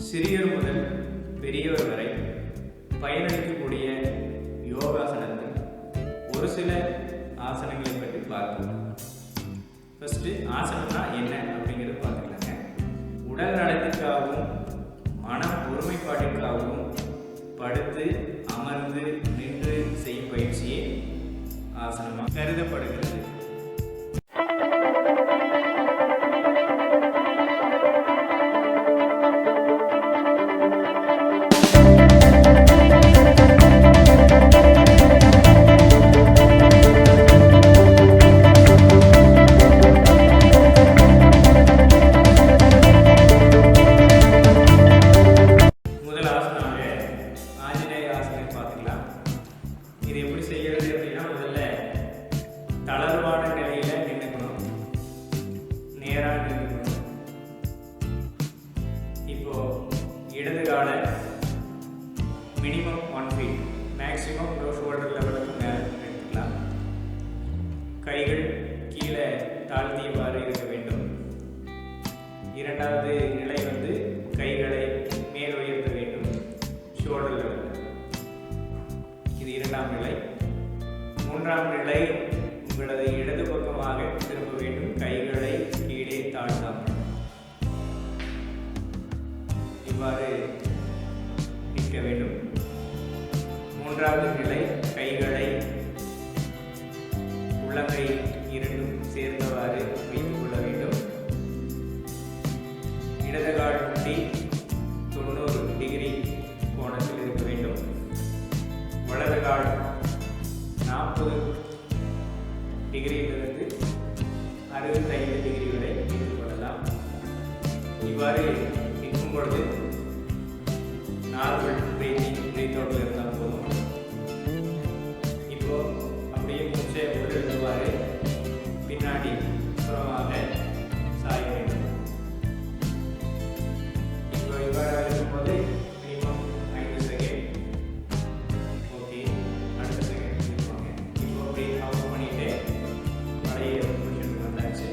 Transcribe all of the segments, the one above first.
சிறியவர் முதல் பெரியவர் வரை பயனளிக்கக்கூடிய யோகாசனத்தில் ஒரு சில ஆசனங்களை பற்றி பார்க்கலாம். ஃபஸ்ட்டு ஆசனம்னா என்ன அப்படிங்கிறது பார்த்துக்கலாங்க. உடல் நலத்திற்காகவும் மன ஒருமைப்பாட்டிற்காகவும் படுத்து அமர்ந்து நின்று செய்யும் பயிற்சியே ஆசனமாக கருதப்படுகிறது. தளர்வான நிலையில நின்றுக்கணும், நேராக நின்றுக்கணும். இப்போ இடது கால மினிமம் 1 feet, மேக்ஸிமம் ஷோல்டர் லெவலுக்கு மேலே எடுத்துக்கலாம். கைகள் கீழே தாழ்த்தியவாறு இருக்க வேண்டும். இரண்டாவது நிலை கைகளை மேல் உயர்த்த வேண்டும், ஷோல்டர் லெவல். இது இரண்டாம் நிலை. மூன்றாம் நிலை உங்களது இடது பக்கமாக திரும்ப வேண்டும், கைகளை கீழே தாழ்த்தாமல். இவ்வாறு நிற்க வேண்டும். மூன்றாவது நிலை கைகளை உள்ளங்கை இரண்டும் சேர்ந்தவாறு வைத்துக் கொள்ள வேண்டும். இடது கால் முட்டி 90 டிகிரி கோணத்தில் இருக்க வேண்டும். வலது கால் 40 டிகிரியிலிருந்து 65 டிகிரி வரை வைத்துக் கொள்ளலாம். இவ்வாறு நிற்கும் பொழுது நார்மல் பிரீத் அவுட்ல இருந்தால் போதும். இப்போ அப்படியே மூச்சை உள்ளிழுந்தவாறு பின்னாடி புறமாக சாய வேண்டும். இப்போ இவ்வாறு இருக்கும்போது மினிமம் 5 செகண்ட். ஓகே, அடுத்த செகண்ட் இருப்பாங்க. இப்போ அப்படியே அவுட் பண்ணிட்டு பழைய பொசிஷன் வந்தாச்சு.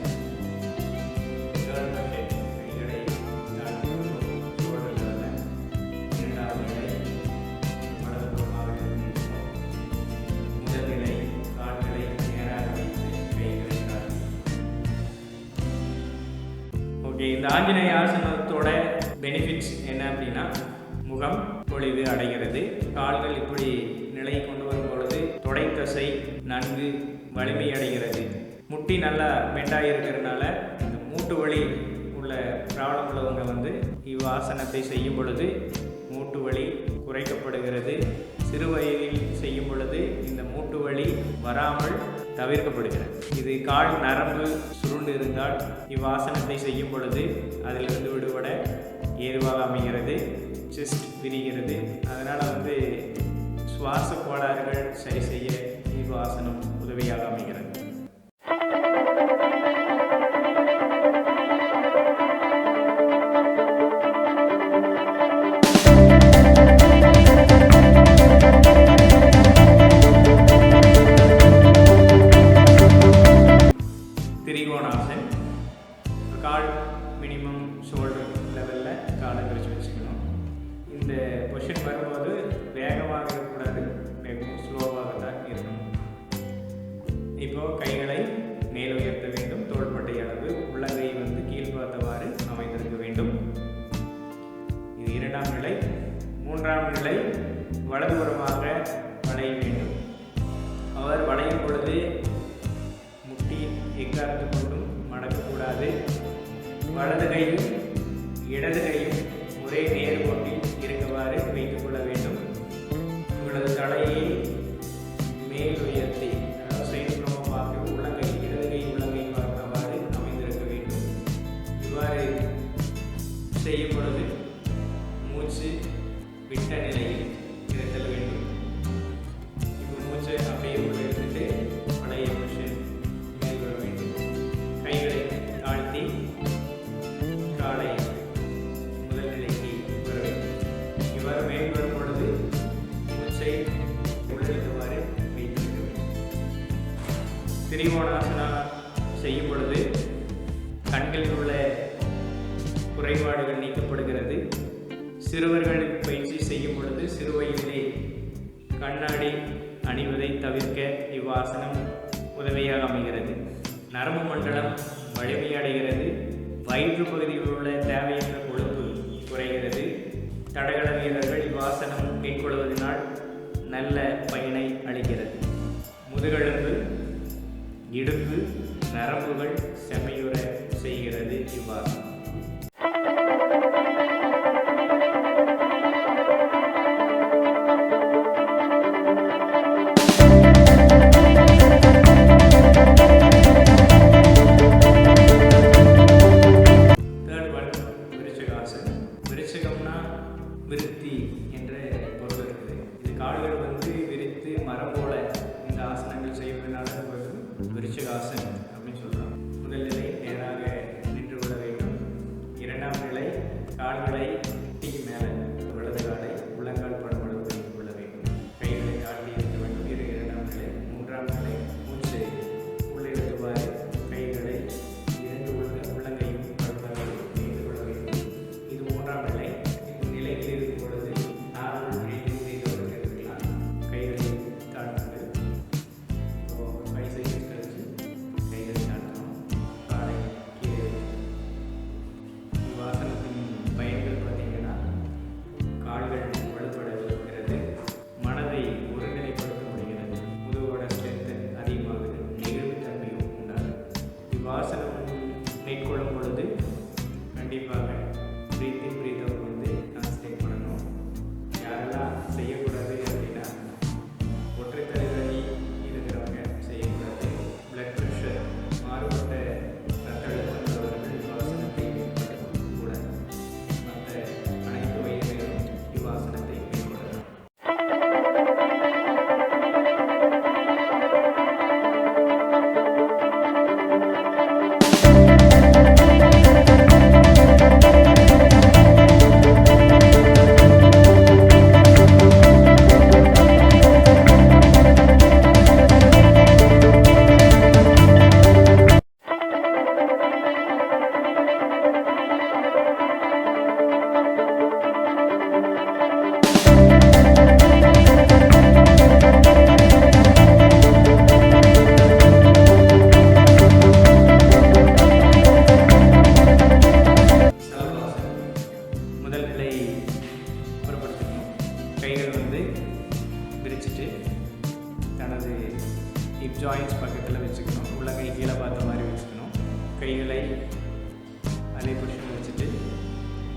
கைகளை ஷோல்டரில் இரண்டாவது நிலை வலதுபுறமாக இருக்கும். முதல் நிலை கால்களை நேராக வைத்து கைகளை தாழ்த்தி. ஓகே, இந்த ஆஞ்சநேய ஆசனத்தோட பெனிஃபிட்ஸ் என்ன அப்படின்னா, முகம் பொலிவு அடைகிறது. கால்கள் இப்படி நிலையை கொண்டு வரும் பொழுது தொடை தசை நன்கு வலிமை அடைகிறது. முட்டி நல்லா பெண்டாக இருக்கிறதுனால இந்த மூட்டு வலி உள்ள ப்ராப்ளம் உள்ளவங்க இவ்வாசனத்தை செய்யும் பொழுது மூட்டு வலி குறைக்கப்படுகிறது. சிறு வயதில் செய்யும் பொழுது இந்த மூட்டு வலி வராமல் தவிர்க்கப்படுகிறது. இது கால் நரம்பு சுருண்டு இருந்தால் இவ்வாசனத்தை செய்யும் பொழுது அதிலிருந்து விடுபட ஏதுவாக அமைகிறது. செஸ்ட் விரிகிறது. அதனால் சுவாச கோளாறுகள் சரி செய்ய இவ்வாசனம் உதவியாக அமைகிறது. திரிகோணாசன். கால் மினிமம் ஷோல்டர் லெவலில் காலை கழிச்சு வச்சுக்கணும். இந்த பொசிஷன் வரும்போது வேகமாக இருக்கக்கூடாது, வேகமும் ஸ்லோவாக தான் இருக்கணும். இப்போ கைகளை மேல் உயர்த்த வேண்டும். தோள்பட்டை அளவு உள்ளங்கை கீழ் பார்த்தவாறு அமைந்திருக்க வேண்டும். இது இரண்டாம் நிலை. மூன்றாம் நிலை வலதுபுறமாக வளைய வேண்டும். அவர் வளையும் பொழுது முட்டி எக்கார்ந்து கொண்டும் மடக்கக்கூடாது. வலது கையும் இடது கையும் ஒரே நேர்கோட்டில் இருக்கவாறு வைத்துக் கொள்ள வேண்டும். உங்களது தலையை மேல் உயர்த்தி, அதாவது சைடு புறமாக உள்ளங்கை இடது கை உள்ளங்கை பார்த்தவாறு அமைந்திருக்க வேண்டும். இவ்வாறு செய்யும் பொழுது மூச்சு விட்ட நிலையில் இருத்தல் வேண்டும். இப்போ மூச்சை அப்படியே உள்ள எடுத்துட்டு பழைய பொசிஷன் மேல் வர வேண்டும். கைகளை தாழ்த்தி காலை முதல் நிலைக்கு வர வேண்டும். இவ்வாறு மேல் வரும் பொழுது மூச்சை உள்ளிழுத்தவாறு வைத்திருக்க வேண்டும். திரிகோணாசனா செய்யும் பொழுது கண்களில் உள்ள குறைபாடுகள் நீக்கப்படுகிறது. சிறுவர்கள் பயிற்சி செய்யும் பொழுது சிறு வயதிலே கண்ணாடி அணிவதை தவிர்க்க இவ்வாசனம் உதவியாக அமைகிறது. நரம்பு மண்டலம் வலிமையடைகிறது. வயிற்று பகுதியில் உள்ள தேவையற்ற கொழுப்பு குறைகிறது. தடகள வீரர்கள் இவ்வாசனம் மேற்கொள்வதனால் நல்ல பயனை அளிக்கிறது. முதுகெலும்பு, இடுப்பு, நரம்புகள் செம்மையுற செய்கிறது இவ்வாசனம். விருத்தி என்ற பொருள் இருக்குது. இது கால்கள் விரித்து மரம் போல இந்த ஆசனங்கள் செய்வதனால விருச்சிகாசன் அப்படின்னு சொல்கிறோம். முதல் நிலை நேராக நின்று கொள்ள வேண்டும். இரண்டாம் நிலை கால்களை மேலே வலது காலை உள்ளங்கால் படம் அளவு கொள்ள வேண்டும். கைகளை காட்டி இருக்க வேண்டும். இது இரண்டாம் நிலை. மூன்றாம் நிலை மூச்சு உள்ளிழுத்துவாறு கைகளை இரண்டு உள்ளங்கையும் படுத்தாக நீண்டு கொள்ள வேண்டும். இது மூன்றாம் நிலை. இருக்கும் பொழுது நார்மல் பிரீதிங் எடுக்கலாம். கைகளை தாழ்த்துங்கள். 5 செகண்ட்ஸ் கழிச்சு கைகளை தாழ்த்தணும். காலை கீழே. இவ்வாசனத்தின் பயன்கள் பார்த்தீங்கன்னா கால்கள் வலுப்பட வைக்கிறது. மனதை ஒருநிலைப்படுத்த முடிகிறது. முதுகோட ஸ்ட்ரென்த் அதிகமாகுது. நெகிழ்வுத்தன்மையும் உண்டாகுது. இவ்வாசனம் மேற்கொள்ளும் பொழுது கண்டிப்பாக பிரீத் இன் பிரீத் அவுட் பண்ணணும். யாரெல்லாம் செய்யக்கூடாது அப்படின்னா ஒற்றை தலைவலி இருக்கிறவங்க செய்யக்கூடாது. பிளட் ப்ரெஷர், மாறுபட்ட ரத்த அழுத்தம் உள்ளவர்கள் இவ்வாசனத்தை மேற்கொள்ளக்கூடாது. மற்ற அனைத்து வயதிலும் இவ்வாசனத்தை மேற்கொள்ளலாம். விரிச்சிட்டு தனது ஹிப் ஜாயின்ஸ் பக்கத்தில் வச்சுக்கணும். உள்ளங்கை கீழே பார்த்த மாதிரி வச்சுக்கணும். கைகளை அதே பொசிஷன் வச்சுட்டு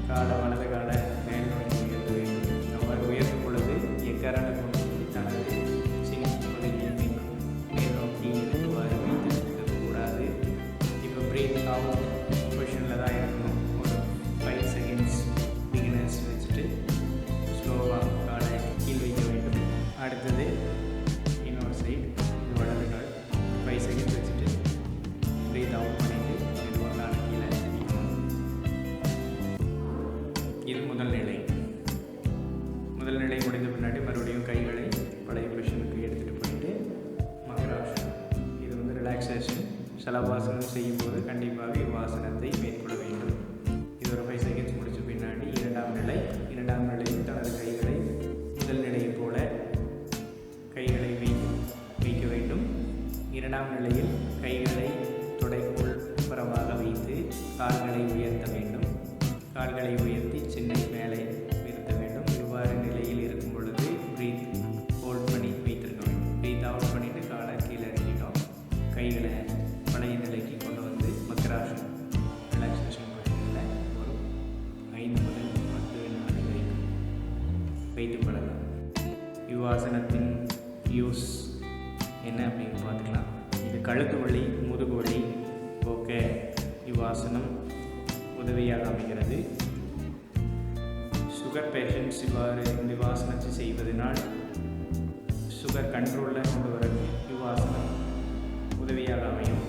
காலை வலது காலை மேல் நோக்கி உயர்த்த வேண்டும். நம்ம உயர்த்தும் பொழுது எக்காரண கொண்டு தனது சின்ன பகுதியை மேல் நோக்கி இருக்குவாறு வைத்திருக்கக்கூடாது. இப்போ பிரீத் அவுட் பொசிஷனில் தான் இருக்கணும். ஒரு 5 செகண்ட்ஸ் பிகினர்ஸ் வச்சுட்டு ஸ்லோவாக காலை கீழ் வைக்க வேண்டும். அடுத்தது இன்னொரு சைடு வலது கால் 5 செகண்ட்ஸ் வச்சுட்டு பிரீத் அவுட் பண்ணிட்டு மெதுவாக காலை கீழே வைக்கணும். இது முதல் நிலை. முதல் நிலை முடிந்த பின்னாடி மறுபடியும் கைகளை பழைய பொசிஷனுக்கு எடுத்துகிட்டு போயிட்டு மகராசனம். இது ரிலாக்ஸேஷன். சலபாசனம் செய்யும்போது கண்டிப்பாக இவ்வாசனத்தை மேற்கொள்ள வேண்டும். இது ஒரு 5 செகண்ட்ஸ் முடிச்ச பின்னாடி இரண்டாம் நிலை. இரண்டாம் நிலையில் தனது கைகளை முதல் நிலையைப் போல கைகளை வைக்க வேண்டும். இரண்டாம் நிலையில் கைகளை தொடைக்குள் புறமாக வைத்து கால்களை உயர்த்த வேண்டும். கால்களை உயர்த்தி சின்ன மேலே நிறுத்த வேண்டும். இவ்வாறு நிலையில் இருக்கும் பொழுது பிரீத் ஹோல்ட் பண்ணி வைத்திருக்க வேண்டும். பிரீத் அவுட் பண்ணிவிட்டு காலை கீழே இறக்கிட்டோம். கைகளை பழைய நிலைக்கு கொண்டு வந்து மகராசனம் ரிலாக்ஸேஷன் பொசிஷனில் ஒரு 5 முதல் 10 வினாடி வரைக்கும் வைத்து பழகலாம். இவ்வாசனத்தின் யூஸ் என்ன அப்படின்னு பார்த்துக்கலாம். இது கழுத்து வலி, முதுகு வலி போக்க இவ்வாசனம் உதவியாக அமைகிறது. சுகர் பேஷண்ட்ஸ் இவ்வாறு இந்த இவ்வாசனத்தை செய்வதனால் சுகர் கண்ட்ரோலில் கொண்டு வர இவ்வாசனம் உதவியாக அமையும்.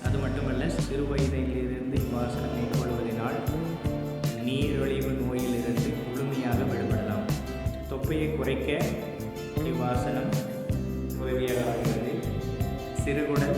அது மட்டுமல்ல, சிறு வயதிலிருந்து இவ்வாசனம் மேற்கொள்வதனால் நீரிழிவு நோயிலிருந்து முழுமையாக விடுபடலாம். தொப்பையை குறைக்க இவ்வாசனம் உதவியாக அமைகிறது. சிறுகுடல்